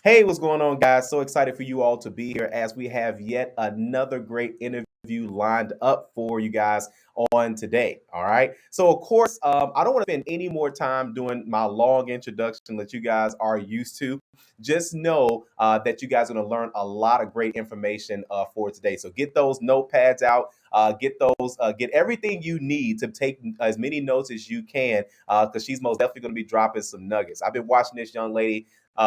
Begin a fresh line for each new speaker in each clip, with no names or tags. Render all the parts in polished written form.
Hey, what's going on, guys? So excited for you all to be here as we have yet another great interview lined up for you guys on today. All right. So, of course, I don't want to spend any more time doing my long introduction that you guys are used to. Just know that you guys are going to learn a lot of great information for today. So, get those notepads out. Get everything you need to take as many notes as you can, because she's most definitely going to be dropping some nuggets. I've been watching this young lady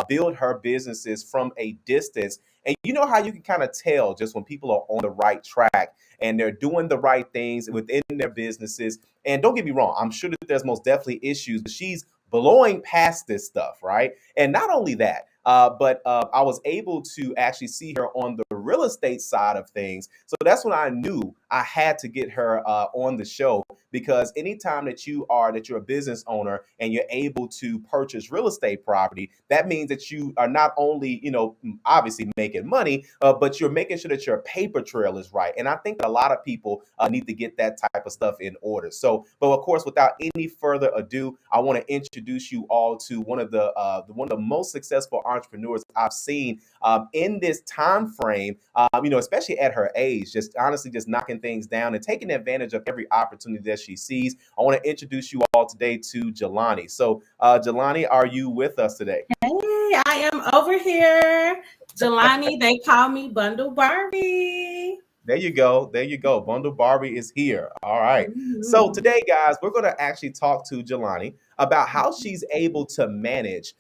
build her businesses from a distance. And you know how you can kind of tell just when people are on the right track and they're doing the right things within their businesses. And don't get me wrong, I'm sure that there's most definitely issues, but she's blowing past this stuff, right? And not only that, but I was able to actually see her on the real estate side of things. So that's when I knew I had to get her on the show, because anytime that you're a business owner and you're able to purchase real estate property, that means that you are not only obviously making money, but you're making sure that your paper trail is right. And I think that a lot of people need to get that type of stuff in order. So, but of course, without any further ado, I want to introduce you all to one of the most successful entrepreneurs I've seen in this time frame. Especially at her age, just honestly just knocking things down and taking advantage of every opportunity that she sees. I want to introduce you all today to Jaloni. So, Jaloni, are you with us today?
Hey, I am over here. Jelani, they call me Bundle Barbie.
There you go. There you go. Bundle Barbie is here. All right. So
Mhm.
today, guys, we're going to actually talk to Jelani about how she's able to manage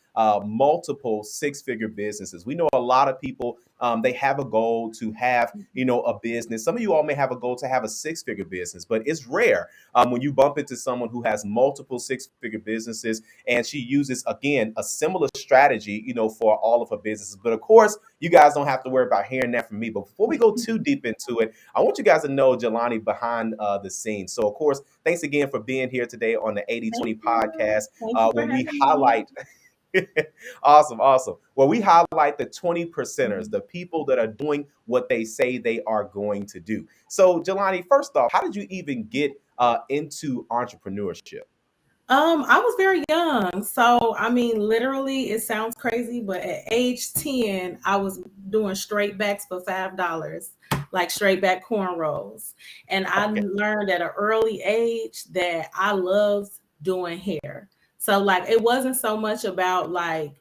multiple six-figure businesses. We know a lot of people, they have a goal to have, a business. Some of you all may have a goal to have a six-figure business, but it's rare when you bump into someone who has multiple six-figure businesses, and she uses, again, a similar strategy, for all of her businesses. But of course, you guys don't have to worry about hearing that from me. But before we go too deep into it, I want you guys to know Jelani behind the scenes. So, of course, thanks again for being here today on the 80/20
Thank you.
podcast,
Thank you for
where we
having me.
highlight awesome, awesome. Well, we highlight the 20 percenters,
Mhm.
the people that are doing what they say they are going to do. So, Jelani, first off, how did you even get into entrepreneurship?
I was very young. So, I mean, literally, it sounds crazy, but at age 10, I was doing straight backs for $5, like straight back cornrows. And I
Okay.
learned at an early age that I loved doing hair. So, like, it wasn't so much about like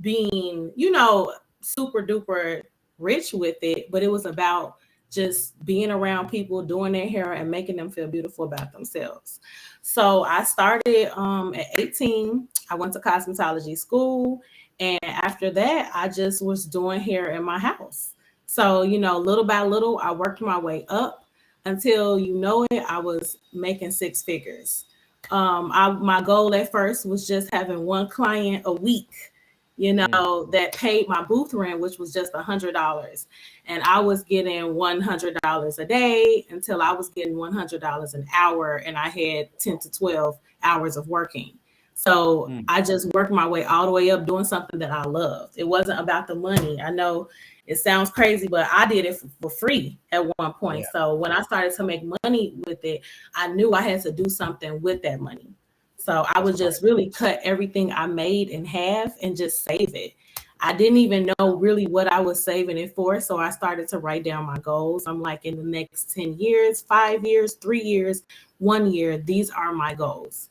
being, super duper rich with it, but it was about just being around people doing their hair and making them feel beautiful about themselves. So I started at 18. I went to cosmetology school. And after that, I just was doing hair in my house. So, little by little, I worked my way up until I was making six figures. My goal at first was just having one client a week,
Mm,
that paid my booth rent, which was just $100. And I was getting $100 a day until I was getting $100 an hour, and I had 10 to 12 hours of working. So
mm,
I just worked my way all the way up doing something that I loved. It wasn't about the money. I know it sounds crazy, but I did it for free at one point.
yeah.
So when I started to make money with it, I knew I had to do something with that money. So I
That's
would
right.
just really cut everything I made in half and just save it. I didn't even know really what I was saving it for. So I started to write down my goals. I'm like, in the next 10 years, 5 years, 3 years, 1 year, these are my goals.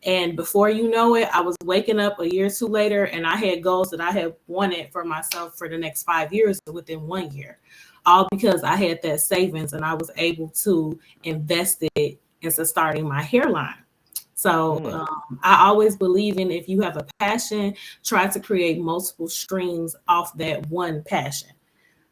And before you know it, I was waking up a year or two later and I had goals that I had wanted for myself for the next 5 years within 1 year. All because I had that savings and I was able to invest it into starting my hairline. So
Mm,
I always believe in, if you have a passion, try to create multiple streams off that one passion.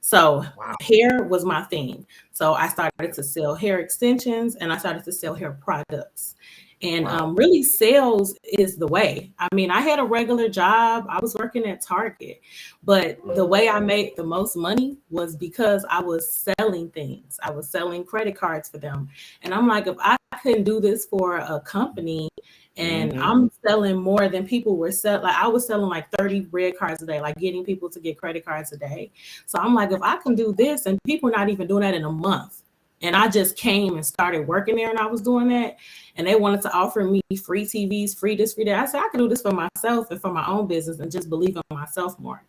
So
wow.
hair was my thing. So I started
Yeah.
to sell hair extensions and I started to sell hair products. And
Wow.
really, sales is the way. I mean, I had a regular job. I was working at Target, but the way I made the most money was because I was selling things. I was selling credit cards for them. And I'm like, if I couldn't do this for a company and
Hmm.
I'm selling more than people were selling, like I was selling like 30 red cards a day, like getting people to get credit cards a day. So I'm like, if I can do this and people are not even doing that in a month, and I just came and started working there and I was doing that, and they wanted to offer me free TVs, free this, free that. I said, I can do this for myself and for my own business and just believe in myself more.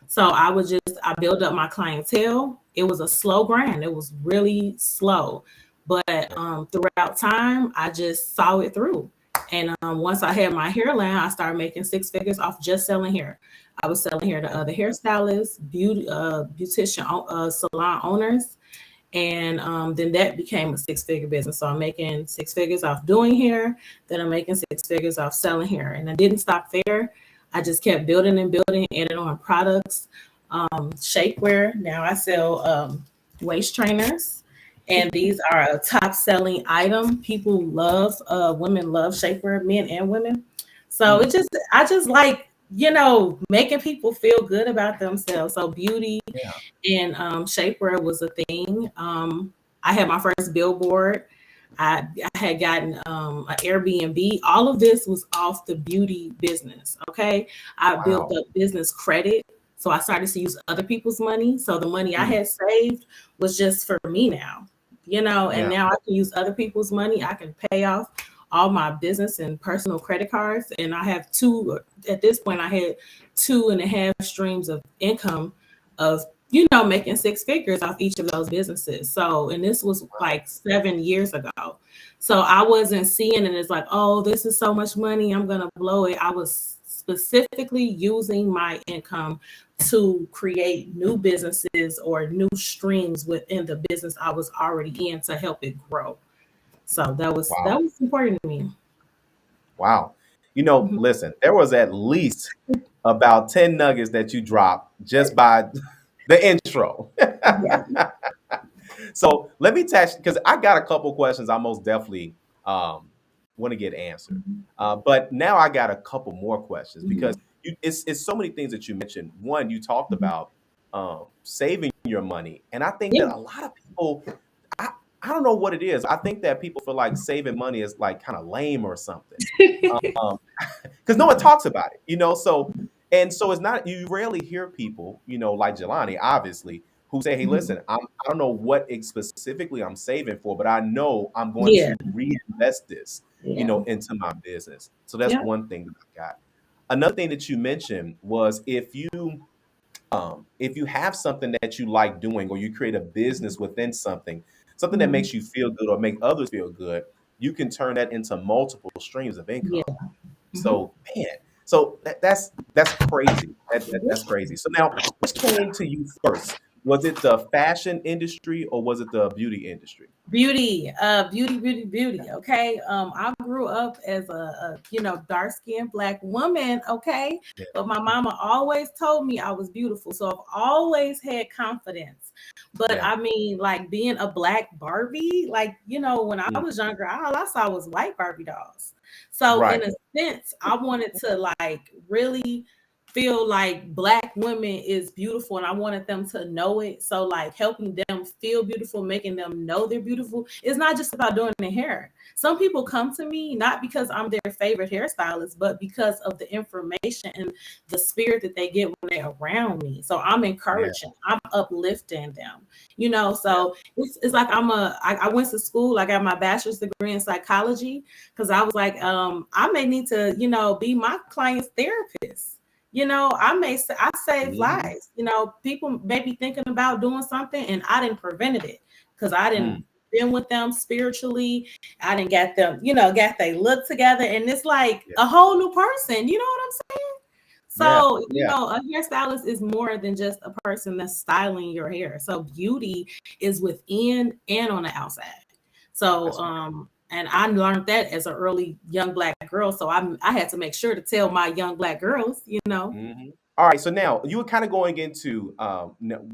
So I built up my clientele. It was a slow grind. It was really slow. But
Yeah.
throughout time, I just saw it through. And once I had my hair line, I started making six figures off just selling hair. I was selling hair to other hairstylists, beautician, salon owners, and then that became a six-figure business. So I'm making six figures off doing hair, then I'm making six figures off selling hair, and I didn't stop there. I just kept building and building, adding on products, shapewear. Now I sell waist trainers, and these are a top-selling item. People love, women love shapewear, men and women. So
Mm.
I just like, making people feel good about themselves. So beauty
Yeah.
and shapewear was a thing. I had my first billboard. I had gotten an Airbnb. All of this was off the beauty business. Okay. I built
Wow.
up business credit. So I started to use other people's money. So the money I
Mm.
had saved was just for me now, and
Yeah.
now I can use other people's money. I can pay off all my business and personal credit cards. And I have at this point, I had 2.5 streams of income of making six figures off each of those businesses. So, and this was like 7 years ago. So I wasn't seeing it as like, oh, this is so much money, I'm gonna blow it. I was specifically using my income to create new businesses or new streams within the business I was already in to help it grow. So that
Wow.
was important to me.
Wow.
Mhm.
Listen, there was at least about 10 nuggets that you dropped just by the intro.
Yeah.
So let me touch because I got a couple questions I most definitely want to get answered. But now I got a couple more questions because
Mhm.
it's so many things that you mentioned. One, you talked about saving your money, and I think
Yeah.
that a lot of people, I, I don't know what it is. I think that people feel like saving money is like kind of lame or something. Um, because no one talks about it, So and so it's not you rarely hear people, like Jelani, obviously, who say, "Hey,
Mhm.
listen, I don't know what specifically I'm saving for, but I know I'm going
Yeah.
to reinvest this,
Yeah.
into my business." So that's
Yeah.
one thing that I got. Another thing that you mentioned was if you have something that you like doing or you create a business within something that
Mhm.
makes you feel good or make others feel good, you can turn that into multiple streams of
Yeah.
income.
Mhm.
So, man, so that's crazy. That's crazy. So now, which came to you first? Was it the fashion industry or was it the beauty industry?
Beauty, beauty. Okay. I grew up as a dark skinned black woman. Okay.
Yeah.
But my mama always told me I was beautiful. So I've always had confidence. But
Yeah.
I mean, like being a black Barbie, like, when I
Mm.
was younger, all I saw was white Barbie dolls. So in
Right.
a sense, I wanted to like really feel like black women is beautiful and I wanted them to know it. So like helping them feel beautiful, making them know they're beautiful. It's not just about doing their hair. Some people come to me not because I'm their favorite hairstylist, but because of the information and the spirit that they get when they're around me. So I'm
Yeah.
encouraging, I'm uplifting them,
Yeah.
so it's like I went to school, I got my bachelor's degree in psychology because I was like, I may need to, be my client's therapist. I save
Mhm.
lives. People may be thinking about doing something and I didn't prevented it because I didn't
Mm.
been with them spiritually. I didn't get them, got they look together and it's like
Yeah.
a whole new person. You know what I'm saying?
Yeah.
So,
Yeah.
a hairstylist is more than just a person that's styling your hair. So beauty is within and on the outside. So,
That's right.
and I learned that as an early young black girl. So I had to make sure to tell my young black girls.
All right. So now you were kind of going into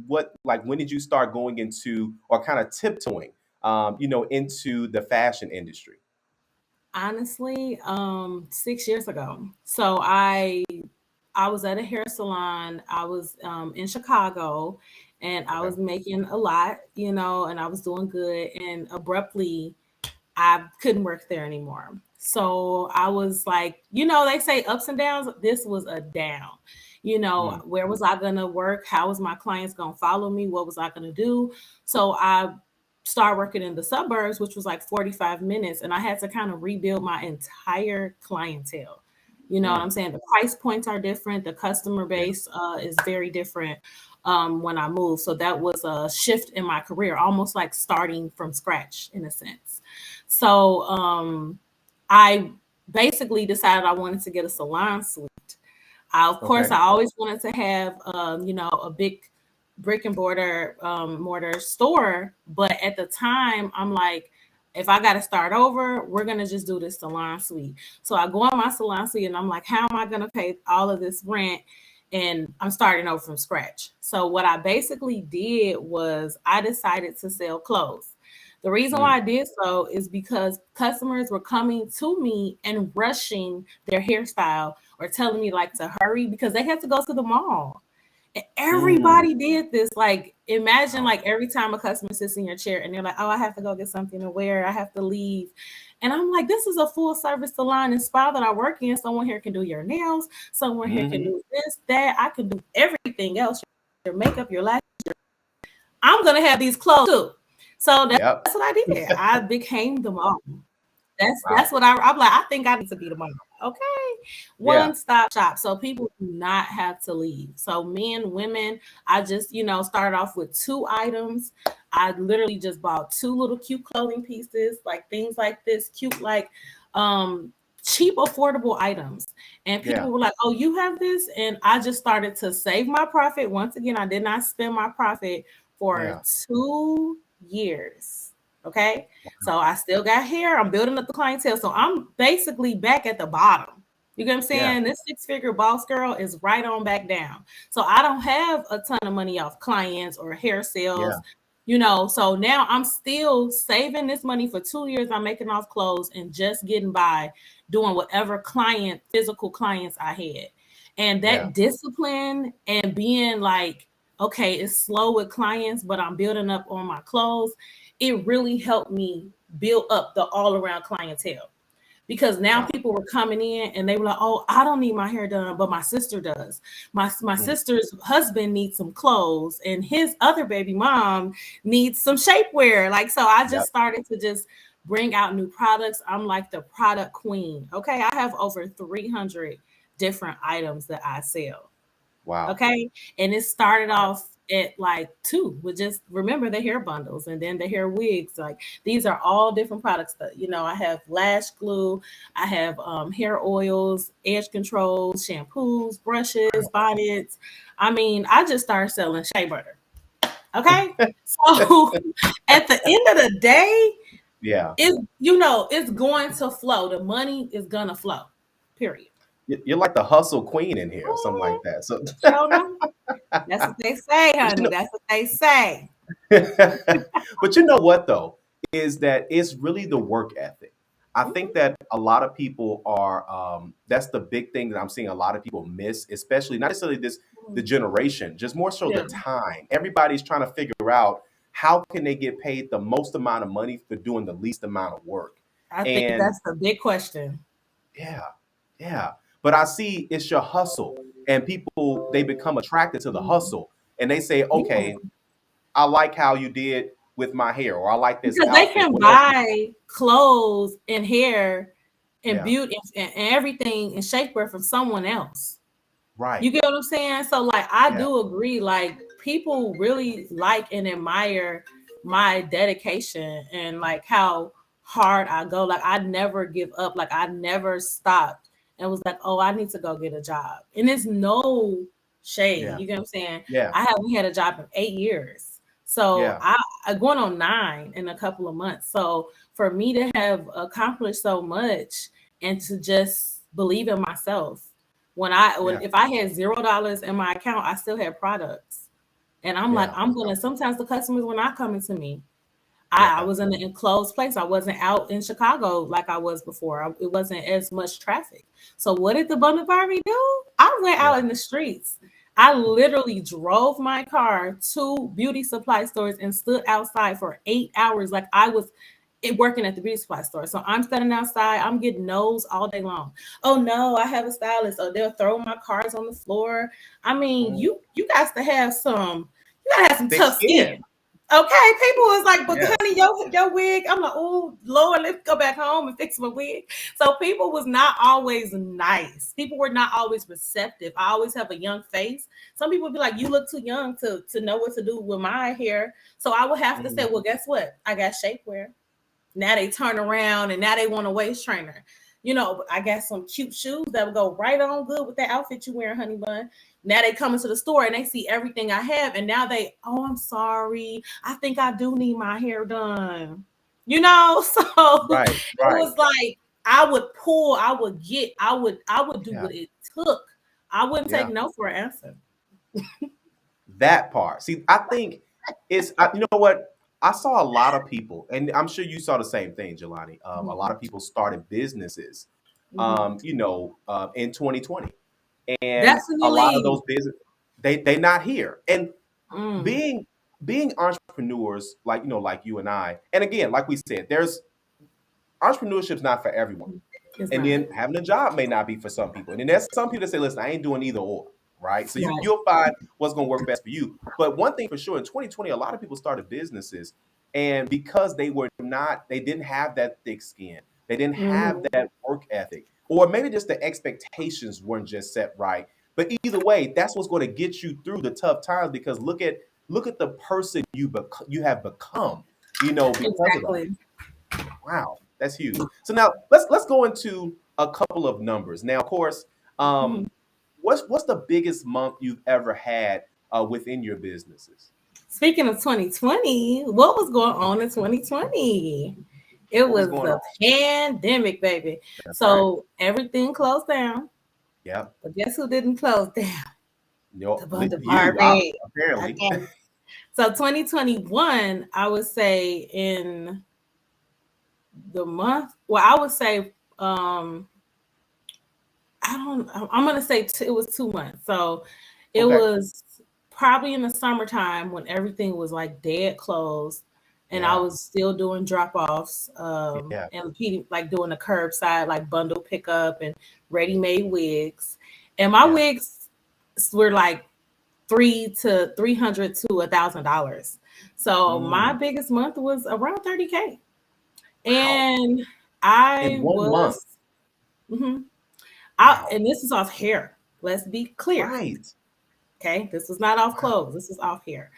what, like, when did you start going into or kind of tiptoeing, into the fashion industry?
Honestly, 6 years ago. So I was at a hair salon. I was in Chicago and I
Okay.
was making a lot, and I was doing good. And abruptly, I couldn't work there anymore. So I was like, they say ups and downs. This was a down.
Mm.
Where was I going to work? How was my clients going to follow me? What was I going to do? So I started working in the suburbs, which was like 45 minutes. And I had to kind of rebuild my entire clientele. You know what
Mm.
I'm saying? The price points are different. The customer
Yeah.
base is very different when I moved. So that was a shift in my career, almost like starting from scratch in a sense. So I basically decided I wanted to get a salon suite. Of course,
Okay.
I always wanted to have, a big brick and mortar store. But at the time, I'm like, if I got to start over, we're gonna just do this salon suite. So I go on my salon suite, and I'm like, how am I gonna pay all of this rent? And I'm starting over from scratch. So what I basically did was I decided to sell clothes. The reason
Mm.
why I did so is because customers were coming to me and rushing their hairstyle or telling me like to hurry because they had to go to the mall. And
Mm.
everybody did this. Like, imagine
Wow.
like every time a customer sits in your chair and they're like, oh, I have to go get something to wear. I have to leave. And I'm like, this is a full service salon and spa that I work in. Someone here can do your nails. Someone here can
Hmm.
do this, that. I can do everything else. Your makeup, your lashes. I'm going to have these clothes too. So that's
Yep.
what I did. I became the mom. That's
Wow.
what I'm like. I think I need to be the mom. Okay,
Yeah.
one stop shop. So people do not have to leave. So men, women. I just started off with 2 items. I literally just bought 2 little cute clothing pieces, like things like this, cute like um cheap affordable items. And
Yeah.
people were like, "Oh, you have this?" And I just started to save my profit. Once again, I did not spend my profit for
Yeah.
2 years. Okay. So I still got hair. I'm building up the clientele. So I'm basically back at the bottom. You get what I'm
Yeah.
saying? This six-figure boss girl is right on back down. So I don't have a ton of money off clients or hair
Yeah.
sales. So now I'm still saving this money for 2 years. I'm making off clothes and just getting by doing whatever physical clients I had. And
Yeah.
that discipline and being like, okay, it's slow with clients, but I'm building up on my clothes. It really helped me build up the all around clientele because now
Wow.
people were coming in and they were like, "Oh, I don't need my hair done, but my sister does. My
Mm.
sister's husband needs some clothes, and his other baby mom needs some shapewear." Like, so I
Yep.
just started to just bring out new products. I'm like the product queen. Okay, I have over 300 different items that I sell.
Wow.
Okay. And it started
Wow.
off at like two with just remember the hair bundles and then the hair wigs. Like these are all different products that, I have lash glue, I have hair oils, edge controls, shampoos, brushes, bonnets. I mean, I just started selling shea butter. Okay. So at the end of the day,
Yeah.
it's going to flow. The money is gonna flow. Period.
You're like the hustle queen in here, or something
Mhm.
like that. So,
Show them. That's what they say,
but
honey. That's what they say.
but you know what though is that it's really the work ethic. I think
Mhm.
that a lot of people are. That's the big thing that I'm seeing a lot of people miss, especially not necessarily the generation, just more so the
Yeah,
time. Everybody's trying to figure out how can they get paid the most amount of money for doing the least amount of work.
I think
And
that's the big question.
yeah, yeah. But I see it's your hustle, and people they become attracted to the
Mhm.
hustle, and they say,
Yeah,
okay, I like how you did with my hair, or I like this
because they
outfit,
can
whatever.
buy clothes and hair and
Yeah,
beauty and everything and shapewear from someone else.
right.
You get what I'm saying? So like I
Yeah,
do agree, like people really like and admire my dedication and like how hard I go. Like I never give up. Like I never stopped and was like, oh, I need to go get a job. And it's no shade.
yeah,
You get what I'm saying?
yeah,
I haven't had a job in 8 years. So
yeah,
I going on 9 in a couple of months. So for me to have accomplished so much and to just believe in myself when
yeah,
if I had $0 in my account, I still had products. And I'm like,
yeah,
I'm gonna sometimes the customers were not coming to me. I
yeah,
was in an enclosed place. I wasn't out in Chicago like I was before. It wasn't as much traffic. So what did the Bundle Barbie do? I went
yeah.
out in the streets. I literally drove my car to beauty supply stores and stood outside for 8 hours like I was working at the beauty supply store. So I'm standing outside, I'm getting no's all day long. Oh no, I have a stylist. Or they'll throw my cards on the floor. I mean,
Mm.
you got to have some, you gotta have some
Thick
tough
skin.
skin. Okay, people was like, but
Yes.
honey, your wig. I'm like, oh Lord, let's go back home and fix my wig. So people was not always nice. People were not always receptive. I always have a young face. Some people would be like, you look too young to know what to do with my hair. So I would have to say,
Mm,
well, guess what? I got shapewear. Now they turn around and now they want a waist trainer. You know, I got some cute shoes that would go right on good with that outfit you wearing, honey bun. Now they come into the store and they see everything I have, and now they, oh, I'm sorry. I think I do need my hair done. You know, so
right,
it
right.
was like I would pull, I would do
Yeah,
what it took. I wouldn't take
yeah.
no for an answer.
That part. See, I think you know what? I saw a lot of people, and I'm sure you saw the same thing, Jelani. A lot of people started businesses,
Mhm.
in 2020, and a lot of
Definitely.
those business they not here. And
Mm.
being being entrepreneurs, like like you and I, and again, like we said, there's entrepreneurship's not for everyone.
It's
And
not.
then having a job may not be for some people. And then there's some people that say, listen, I ain't doing either or, right? So
Right.
you'll find what's going to work best for you. But one thing for sure, in 2020, a lot of people started businesses. And because they didn't have that thick skin, they didn't have
Mhm.
that work ethic, or maybe just the expectations weren't just set right. But either way, that's what's going to get you through the tough times because look at the person you have become, because of that.
Exactly.
Wow, that's huge. So now let's go into a couple of numbers. Now, of course,
Mhm.
um, what's the biggest month you've ever had within your businesses?
Speaking of 2020, what was going on in 2020? It
What was
was
going on?
the pandemic, baby.
That's right.
So everything closed down.
Yep.
But guess who didn't close down? The bun
You
department.
apparently.
Okay. So 2021, I would say in the month, well, I would say I don't. I'm gonna say it was 2 months. So it
Okay.
was probably in the summertime when everything was like dead closed, and I
Yeah.
was still doing drop offs,
Yeah.
and like doing the curbside like bundle pickup and ready made wigs, and my
Yeah.
wigs were like 300 to $1,000. So my
Mm,
biggest month was around 30K,
wow.
and
In
I
1 month.
was. Mhm.
Wow.
And this is off hair. Let's be clear.
Right.
Okay. This was not off
Wow.
clothes. This is off hair.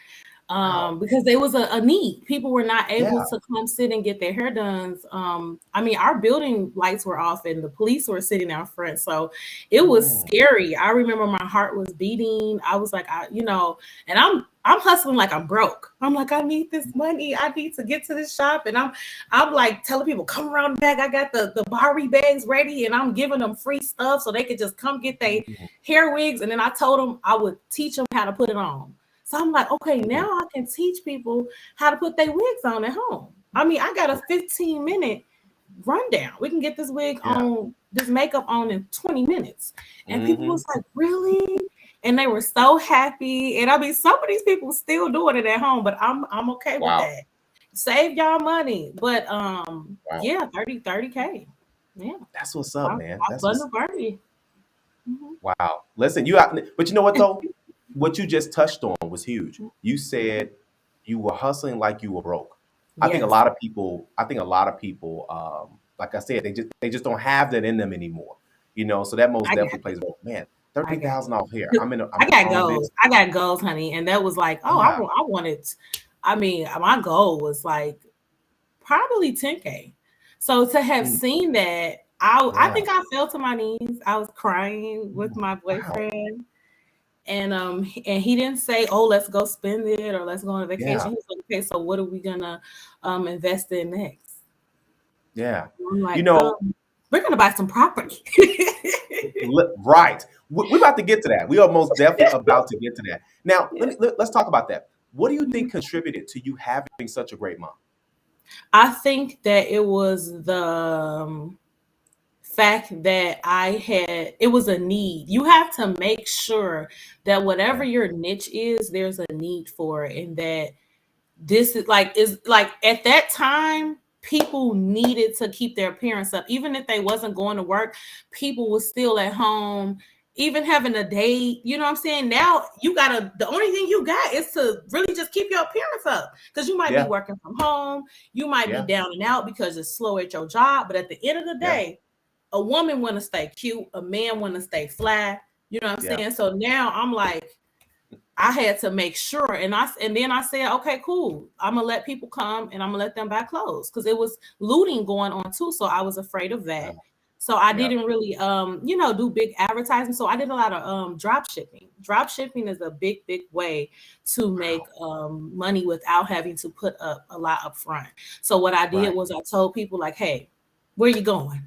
Wow.
Because there was a need. People were not able
Yeah.
to come sit and get their hair done. I mean, our building lights were off and the police were sitting out front. So it was
Mm,
scary. I remember my heart was beating. I was like, and I'm hustling like I'm broke. I'm like, I need this money. I need to get to this shop. And I'm like telling people, come around the back. I got the Barbie bags ready and I'm giving them free stuff so they could just come get their
mm,
hair wigs. And then I told them I would teach them how to put it on. So I'm like, okay, now
mm.
I can teach people how to put their wigs on at home. I mean, I got a 15-minute rundown. We can get this wig
Yeah.
on, this makeup on in 20 minutes. And people
Hmm.
was like, really? And they were so happy. And I mean, some of these people still doing it at home, but I'm okay with
Wow.
that. Save y'all money. But
Wow.
yeah, 30K. Yeah.
That's what's up,
I,
man.
I
That's what's
bundle Birdie. Mhm.
Wow. Listen, but you know what though? What you just touched on was huge. You said you were hustling like you were broke.
Yes,
I think a lot of people, like I said, they just don't have that in them anymore. So that most
I got
definitely plays a role. Man,
I got
30,000 off here. I'm in
I
my
got
own
goals.
business.
I got goals, honey. And that was like, oh,
Yeah.
I wanted, I mean, my goal was like probably 10K. So to have
Mm,
seen that, I
yeah.
think I fell to my knees. I was crying with
Mm,
my
wow.
boyfriend. And he didn't say, oh, let's go spend it or let's go on a
Yeah.
vacation. He was like, okay, so what are we gonna invest in next?
Yeah.
I'm
You
like,
know,
we're gonna buy some property.
right. We're about to get to that. We are most definitely about to get to that. Now,
Yeah.
let's talk about that. What do you think contributed to you having such a great month?
I think that it was the fact that it was a need. You have to make sure that
Yeah.
whatever your niche is, there's a need for it, and that this is like at that time people needed to keep their appearance up even if they wasn't going to work. People was still at home even having a date. You know what I'm saying? Now you gotta, the only thing you got is to really just keep your appearance up, because you might be
Yeah.
working from home, you might be
Yeah.
down and out because it's slow at your job. But at the end of the
Yeah.
day, a woman want to stay cute, a man want to stay fly. You know what I'm
Yeah.
saying? So now I'm like, I had to make sure, and then I said, okay, cool. I'm gonna let people come and I'm gonna let them buy clothes, because it was looting going on too. So I was afraid of that. So I
Yeah.
didn't really do big advertising. So I did a lot of drop shipping. Drop shipping is a big way to make money without having to put up a lot up front. So what I did
Right.
was I told people like, hey, where you going?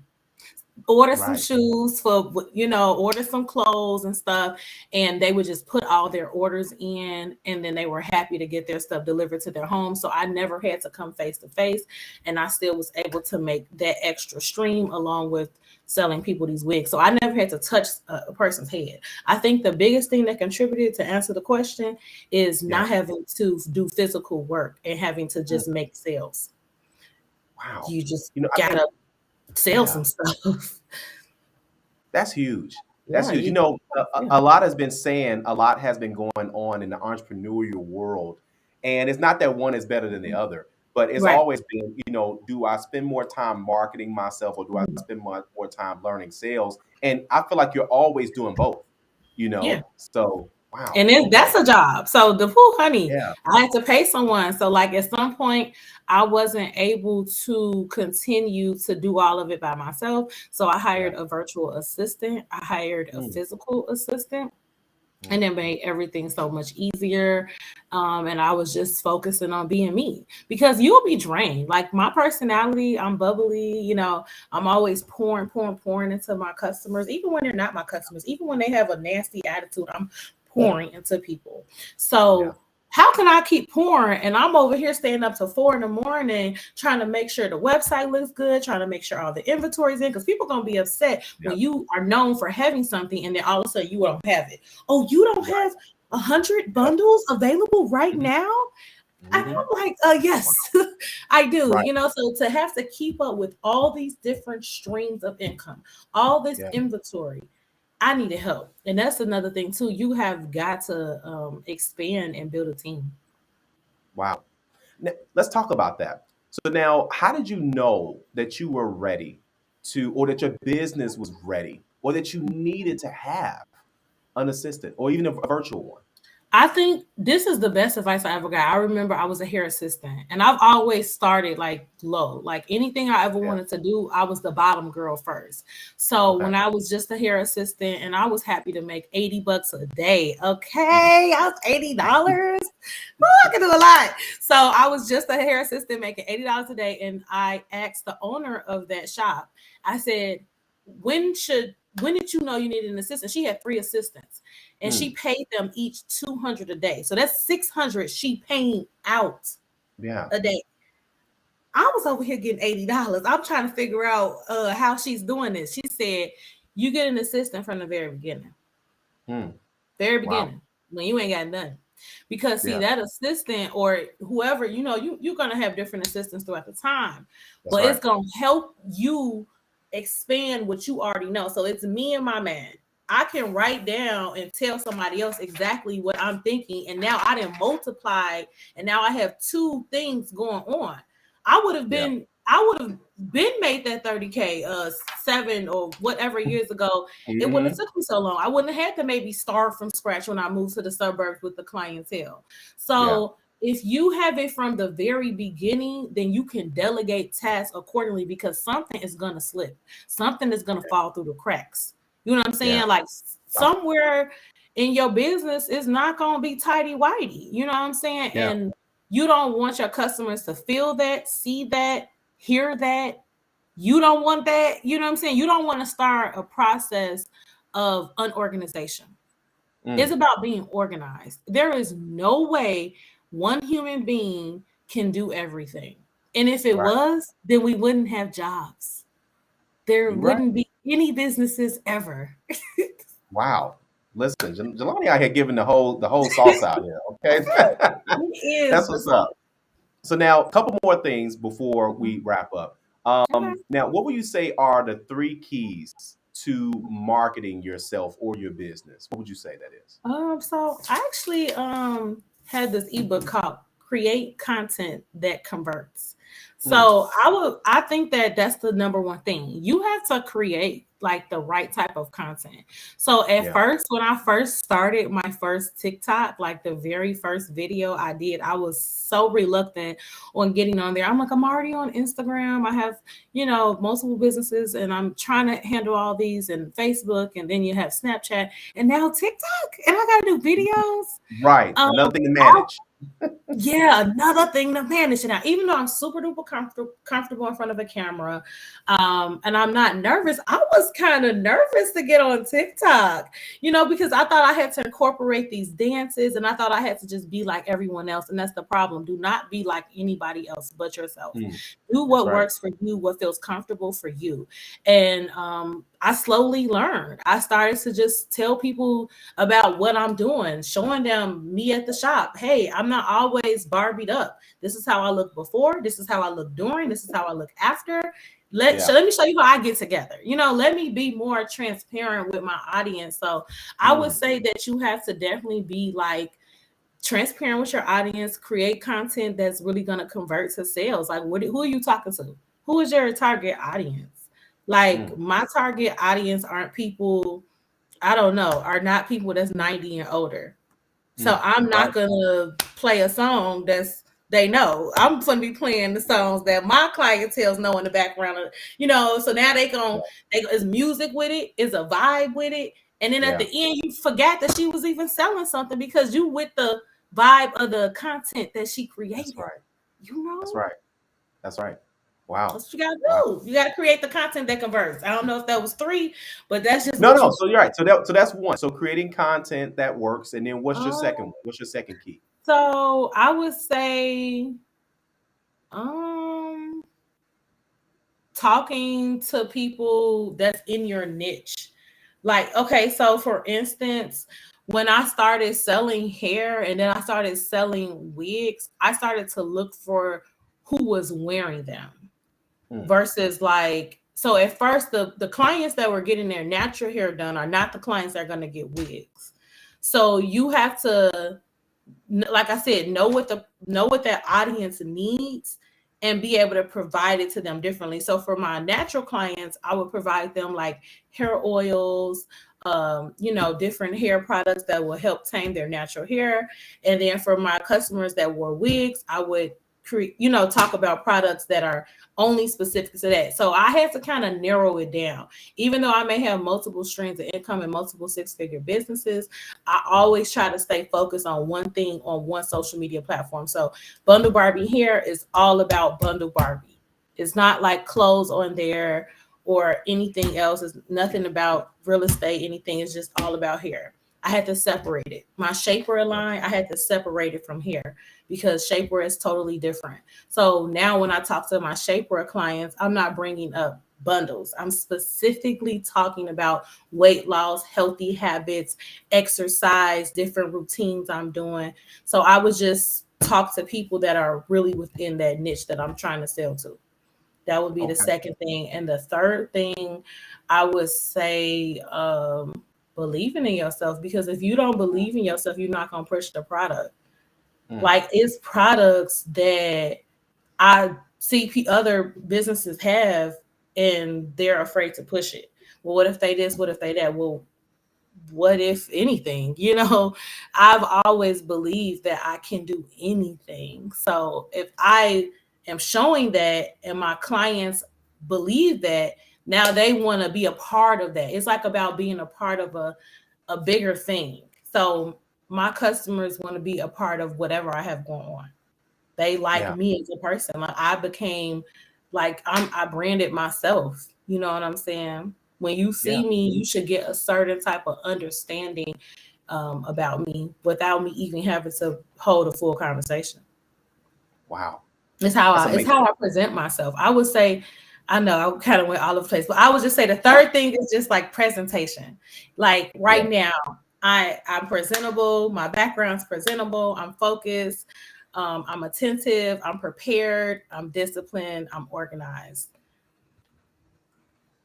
Order some
Right.
shoes for, order some clothes and stuff, and they would just put all their orders in, and then they were happy to get their stuff delivered to their home. So I never had to come face to face, and I still was able to make that extra stream along with selling people these wigs. So I never had to touch a person's head. I think the biggest thing that contributed to answer the question is
Yeah.
not having to do physical work and having to
Mm.
just make sales.
Wow.
You just
I think,
gotta sell
yeah,
some stuff.
that's huge. That's
Yeah,
huge.
yeah.
A lot has been saying, a lot has been going on in the entrepreneurial world. And it's not that one is better than the other, but it's
Right.
always been, do I spend more time marketing myself or do I
Mhm.
spend more time learning sales? And I feel like you're always doing both.
Yeah.
So, wow.
And then
Okay.
that's a job. So the whoo, honey,
Yeah.
I had to pay someone. So like at some point, I wasn't able to continue to do all of it by myself. So I
Yeah.
hired a virtual assistant. I hired a
Mm,
physical assistant,
mm.
and it made everything so much easier. And I was just focusing on being me, because you'll be drained. Like my personality, I'm bubbly, I'm always pouring into my customers, even when they're not my customers, even when they have a nasty attitude, I'm pouring into people.
Yeah.
So how can I keep pouring? And I'm over here staying up till 4 in the morning trying to make sure the website looks good, trying to make sure all the inventory's in, because people gonna be upset
Yeah.
when you are known for having something and then all of a sudden you don't have it. Oh, you don't
Right.
have 100
Yeah.
bundles available right
Mhm.
now? And
Mhm.
I'm like, yes, I do.
Right.
So to have to keep up with all these different streams of income, all this
Yeah.
inventory, I needed help. And that's another thing too. You have got to expand and build a team.
Wow. Let's talk about that. So now, how did you know that you were ready or that your business was ready, or that you needed to have an assistant, or even a virtual one?
I think this is the best advice I ever got. I remember I was a hair assistant, and I've always started like low. Like anything I ever
Yeah.
wanted to do, I was the bottom girl first. So
Okay.
when I was just a hair assistant, and I was happy to make $80 a day.
Mm.
Okay, I was $80. I can do a lot. So I was just a hair assistant making $80 a day, and I asked the owner of that shop. I said, when did you know you needed an assistant? She had 3 assistants, and she
Mm.
paid them each 200 a day. So that's 600 she paying out
Yeah.
a day. I was over here getting $80. I'm trying to figure out how she's doing this. She said, you get an assistant from the very beginning.
Mm.
Very
Wow.
beginning, when you ain't got nothing. Because see,
Yeah.
that assistant or whoever, you're gonna have different assistants throughout the time,
That's
but it's
right.
gonna help you expand what you already know. So it's me and my man. I can write down and tell somebody else exactly what I'm thinking, and now I didn't multiply, and now I have two things going on.
Yeah.
I would have been made that 30K 7 or whatever years ago. It wouldn't have
Hmm.
took me so long. I wouldn't have had to maybe start from scratch when I moved to the suburbs with the clientele.
Yeah.
So if you have it from the very beginning, then you can delegate tasks accordingly, because something is gonna slip, something is gonna fall through the cracks. You know what I'm
Yeah.
saying? Like
Wow.
somewhere in your business is not gonna be tidy whitey. You know what I'm saying?
Yeah.
And you don't want your customers to feel that, see that, hear that. You don't want that. You know what I'm saying? You don't want to start a process of unorganization. It's
Mm.
about being organized. There is no way one human being can do everything. And if it
Right.
was, then we wouldn't have jobs. There
You're right.
wouldn't be any businesses ever.
Wow. Listen, Jaloni out here giving the whole sauce out here. Okay.
It is
That's
the
what's up. So now, a couple more things before
song.
we wrap up.
Okay.
Now, what would you say are the three keys to marketing yourself or your business? What would you say that is?
So I actually had this ebook called Create Content That Converts.
Mm,
So I think that that's the number one thing. You have to create like the right type of content. So at
yeah.
first, when I first started my first TikTok, like the very first video I did, I was so reluctant on getting on there. I'm like, I'm already on Instagram. I have, multiple businesses and I'm trying to handle all these and Facebook, and then you have Snapchat and now TikTok, and I gotta do videos.
Right.
Um,
Another thing to
I
manage.
yeah, another thing to manage. Now, even though I'm super duper comfortable in front of a camera, and I'm not nervous, I was kind of nervous to get on TikTok, because I thought I had to incorporate these dances and I thought I had to just be like everyone else. And that's the problem. Do not be like anybody else but yourself.
Mm,
Do
that's
what
right.
works for you, what feels comfortable for you. And I slowly learned. I started to just tell people about what I'm doing, showing them me at the shop. Hey, I'm not always Barbied up. This is how I look before. This is how I look during. This is how I look after.
Yeah.
Let me show you how I get together. Let me be more transparent with my audience. So I would
Mm,
say that you have to definitely be like transparent with your audience, create content that's really going to convert to sales. Like, who are you talking to? Who is your target audience? Like,
mm,
my target audience aren't people, I don't know, are not people that's 90 and older. So
mm.
I'm
Right.
not gonna play a song that's they know. I'm gonna be playing the songs that my clientele's know in the background so now it's music with it, it's a vibe with it. And then at
Yeah.
the end you forgot that she was even selling something because you with the vibe of the content that she
That's
created.
right.
You
That's
know,
right. That's right. Wow.
that's what you gotta
Wow.
do. You gotta create the content that converts. I don't know if that was three, but that's just
No,
what
no.
you
So you're right. So that's one. So creating content that works, and then what's your
um
second one? What's your second key?
so I would say um talking to people that's in your niche. Like, okay, so for instance, when I started selling hair and then I started selling wigs, I started to look for who was wearing them
Mm,
versus like, so at first the clients that were getting their natural hair done are not the clients that are going to get wigs. So you have to, like I said, know what that audience needs and be able to provide it to them differently. So for my natural clients, I would provide them like hair oils, different hair products that will help tame their natural hair. And then for my customers that wore wigs, I would talk about products that are only specific to that. So I had to kind of narrow it down. Even though I may have multiple streams of income and multiple six-figure businesses, I
mm.
always try to stay focused on one thing on one social media platform. So Bundle Barbie here is all about Bundle Barbie. It's not like clothes on there or anything else. It's nothing about real estate, anything. It's just all about hair. I had to separate it. My shapewear
Yeah.
line, I had to separate it from hair because shapewear is totally different. So now when I talk to my shapewear clients, I'm not bringing up bundles. I'm specifically talking about weight loss, healthy habits, exercise, different routines I'm doing. So I would just talk to people that are really within that niche that I'm trying to sell to. That would be the
Okay.
second thing. And the third thing, I would say, believing in yourself, because if you don't believe in yourself, you're not going to push the product.
Mm,
Like, it's products that I see other businesses have and they're afraid to push it. Well, what if they this? What if they that? Well, what if anything? I've always believed that I can do anything. So if I am showing that and my clients believe that, now they want to be a part of that. It's like about being a part of a bigger thing. So my customers want to be a part of whatever I have going on. They like
yeah.
me as a person. Like, I became like I branded myself. You know what I'm saying? When you
Yeah.
see me, you should get a certain type of understanding about me without me even having to hold a full conversation.
Wow. That's
It's
amazing.
how I present myself. I would say, I know I kind of went all over the place, but I would just say the third thing is just like presentation. Like
Yeah.
right now, I'm presentable. My background's presentable. I'm focused. I'm attentive. I'm prepared. I'm disciplined. I'm organized.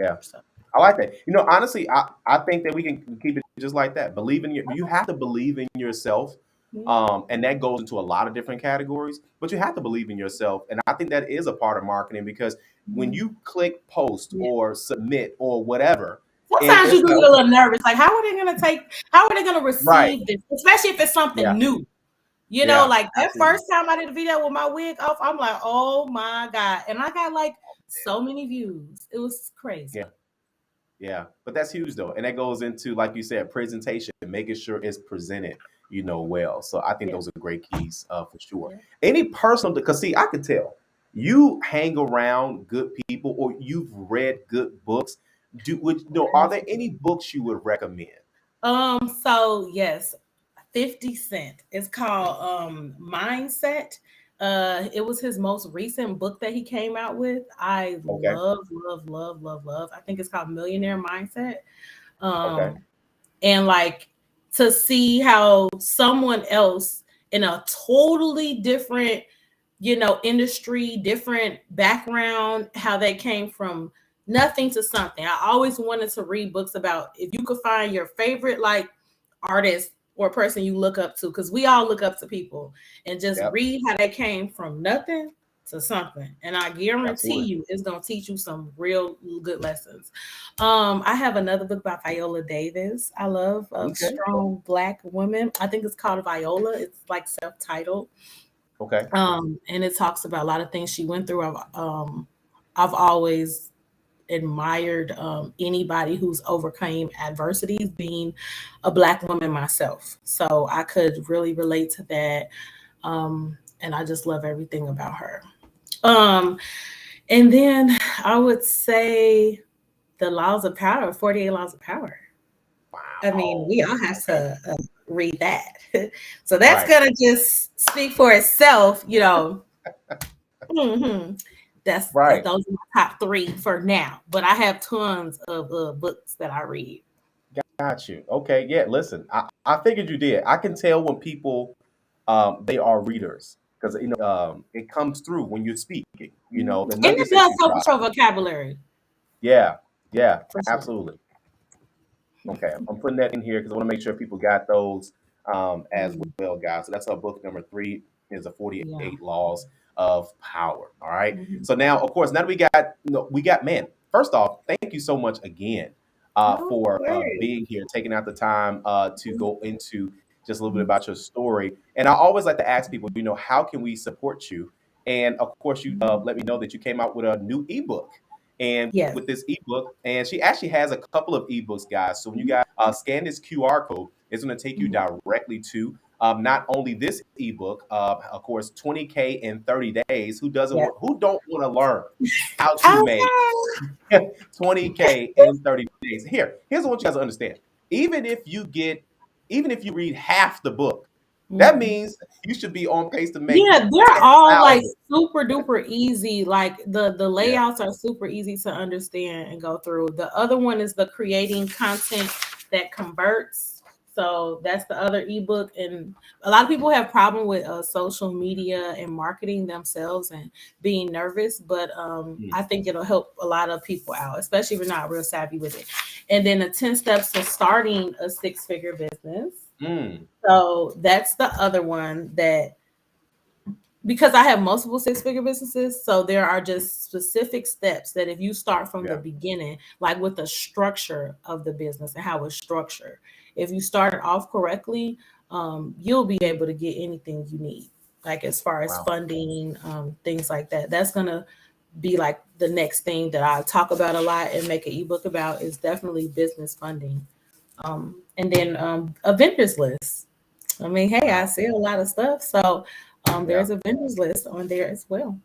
Yeah.
So.
I like that. Honestly, I think that we can keep it just like that. You have to believe in yourself. And that goes into a lot of different categories, but you have to believe in yourself. And I think that is a part of marketing because when
Mhm.
you click post
Yeah.
or submit or whatever, and
Sometimes you
it's
do
not
get a little nervous. Like, how are they gonna
right.
receive this? Especially if it's
Yeah.
something new.
Yeah.
Like that
Absolutely.
first time I did a video with my wig off, I'm like, oh my God. And I got like so many views. It was crazy.
Yeah. Yeah, but that's huge though, and that goes into, like you said, presentation, making sure it's presented, well. So I think
Yeah.
those are great keys, for sure.
Yeah.
Any personal, because see, I could tell you hang around good people, or you've read good books. Are there any books you would recommend?
So yes, 50 Cent. It's called Mindset. It was his most recent book that he came out with. I
Okay,
love, love, love, love, love. I think it's called Millionaire Mindset.
okay,
Um, and like to see how someone else in a totally different industry, different background, how they came from nothing to something. I always wanted to read books about if you could find your favorite like artist or person you look up to, because we all look up to people, and just
yep,
read how they came from nothing to something. And I guarantee
absolutely.
you it's gonna teach you some real good lessons. I have another book by Viola Davis. I love of
Okay,
strong black women. I think it's called Viola. It's like self-titled.
okay,
And it talks about a lot of things she went through. I've always admired anybody who's overcame adversities, being a black woman myself. So I could really relate to that. And I just love everything about her. Um, and then I would say the laws of power, 48 laws of power. I mean,
wow,
we all have
okay,
to read that. So that's
right,
going to just speak for itself. hmm
right.
those are my top three for now. But I have tons of books that I read.
Got you. Okay, yeah. Listen, I figured you did. I can tell when people they are readers because it comes through when you're speaking.
And
The
it
nuggets that
does
you
help with
drop.
your vocabulary
Yeah, yeah,
for sure.
absolutely. Okay, I'm putting that in here because I want to make sure people got those as
Mm,
well, guys. So that's our book number 3 is the
yeah.
48 Laws of Power. All right.
Mhm.
So now, of course, now that we got man. First off, thank you so much again
Oh,
for
great.
being here, taking out the time to go into just a little bit
Mhm.
about your story. And I always like to ask people, how can we support you? And of course, you let me know that you came out with a new ebook and
Yes.
with this ebook, and she actually has a couple of ebooks, guys. So when you
Mhm.
guys scan this QR code, it's going to take you
Mhm.
directly to not only this ebook, of course, 20K in 30 days.
Yes.
Who don't want to learn how to make
Okay.
20K in 30 days? Here's what you guys understand. Even if you get, even if you read half the book, that
Mhm.
means you should be on pace to make
Yeah, they're all like
10,000.
super duper easy. Like the
Yeah.
layouts are super easy to understand and go through. The other one is the creating content that converts. So that's the other ebook. And a lot of people have problem with social media and marketing themselves and being nervous, but
Mm,
I think it'll help a lot of people out, especially if you're not real savvy with it. And then the 10 steps to starting a six-figure business.
mm,
So that's the other one that, because I have multiple six-figure businesses, so there are just specific steps that if you start from the
yeah.
beginning, like with the structure of the business and how it's structured, if you start it off correctly, you'll be able to get anything you need, like as far as
Wow.
funding, things like that. That's gonna be like the next thing that I talk about a lot and make an ebook about is definitely business funding. And then a vendors list. I mean, hey, I
Wow.
sell a lot of stuff, so
Yeah.
there's a vendors list on there as well.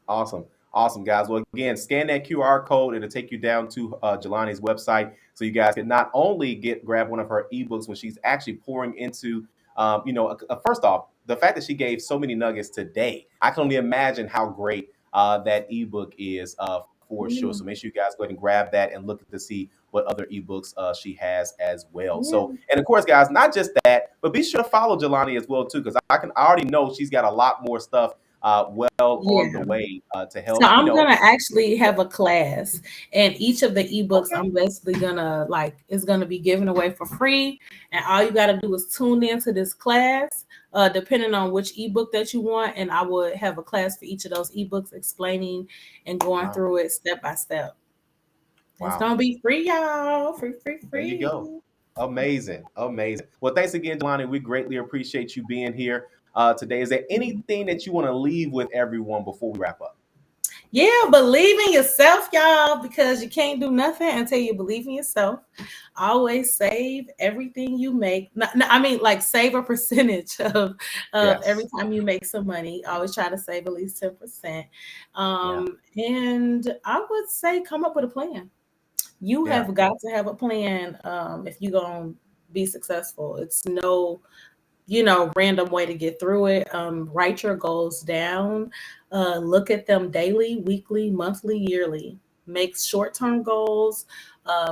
Awesome. Awesome, guys. Well, again, scan that QR code. It'll take you down to Jelani's website so you guys can not only grab one of her ebooks when she's actually pouring into, first off, the fact that she gave so many nuggets today, I can only imagine how great that ebook is for sure.
Yeah,
So make sure you guys go ahead and grab that and look to see what other ebooks she has as well.
yeah,
So, and of course, guys, not just that, but be sure to follow Jelani as well too, because I already know she's got a lot more stuff well on the
Yeah.
way to
So
help,
I'm gonna actually have a
yeah.
class, and each of the ebooks
Okay.
I'm basically gonna is gonna be given away for free, and all you gotta do is tune into this class, depending on which ebook that you want, and I would have a class for each of those ebooks explaining and going
Wow.
through it step by step. It's
Wow.
gonna be free, y'all. Free, free,
There you go.
free.
Amazing. Amazing. Well, thanks again, Jelani. We greatly appreciate you being here today. Is there anything that you want to leave with everyone before we wrap up?
Yeah, believe in yourself, y'all, because you can't do nothing until you believe in yourself. Always save everything you make. I mean, like save a percentage of every
Yes.
time you make some money. Always try to save at least 10%.
Yeah.
And I would say come up with a plan. You
Yeah.
have got to have a plan if you're going to be successful. It's no random way to get through it. Write your goals down, look at them daily, weekly, monthly, yearly. Make short-term goals,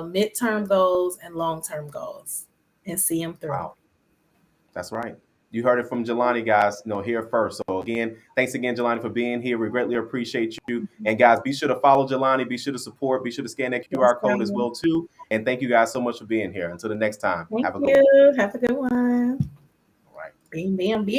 mid-term goals, and long-term goals, and see them through.
Wow. That's right. You heard it from Jelani, guys. Here first. So again, thanks again, Jelani, for being here. We greatly appreciate you. And guys, be sure to follow Jelani. Be sure to support. Be sure to scan that
Yes,
QR code as
girl.
well too. And thank you guys so much for being here. Until the next time,
Thank
have a good one.
you. Have a good one.
All right.
Bam, bam, bam.